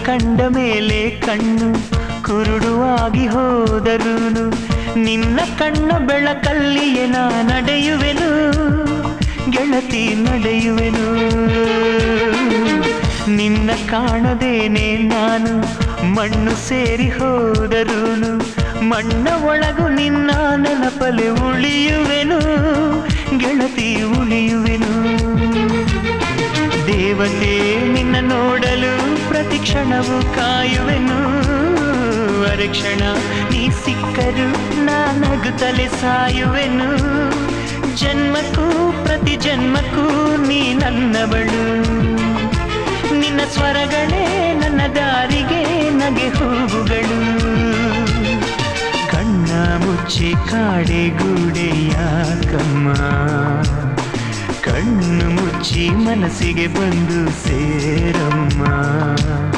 ಕಂಡ ಮೇಲೆ ಕಣ್ಣು ಕುರುಡುವಾಗಿ ಹೋದರೂನು ನಿನ್ನ ಕಣ್ಣ ಬೆಳಕಲ್ಲಿಯೇ ನಾ ನಡೆಯುವೆನು ಗೆಳತಿ ನಡೆಯುವೆನು. ನಿನ್ನ ಕಾಣದೇನೆ ನಾನು ಮಣ್ಣು ಸೇರಿ ಹೋದರೂನು ಮಣ್ಣ ಒಳಗು ನಿನ್ನ ನೆನಪಲೆ ಉಳಿಯುವೆನು ಗೆಳತಿ ಉಳಿಯುವೆನು. ದೇವತೆ ನಿನ್ನ ನೋಡಲು ಪ್ರತಿ ಕ್ಷಣವೂ ಕಾಯುವೆನು. ಅರೆಕ್ಷಣ ನೀ ಸಿಕ್ಕರು ನಾನಗುತ್ತಲೆ ಸಾಯುವೆನು. ಜನ್ಮಕ್ಕೂ ಪ್ರತಿ ಜನ್ಮಕ್ಕೂ ನೀ ನನ್ನವಳು. ನಿನ್ನ ಸ್ವರಗಳೇ ನನ್ನ ದಾರಿಗೆ ನಗೆ ಹೂವುಗಳು. ಕಣ್ಣ ಮುಚ್ಚಿ ಕಾಡೆ ಗೂಡೆ ಯಾಕಮ್ಮ, ಕಣ್ಣು ಮುಚ್ಚಿ ಮನಸ್ಸಿಗೆ ಬಂದು ಸೇರಮ್ಮ.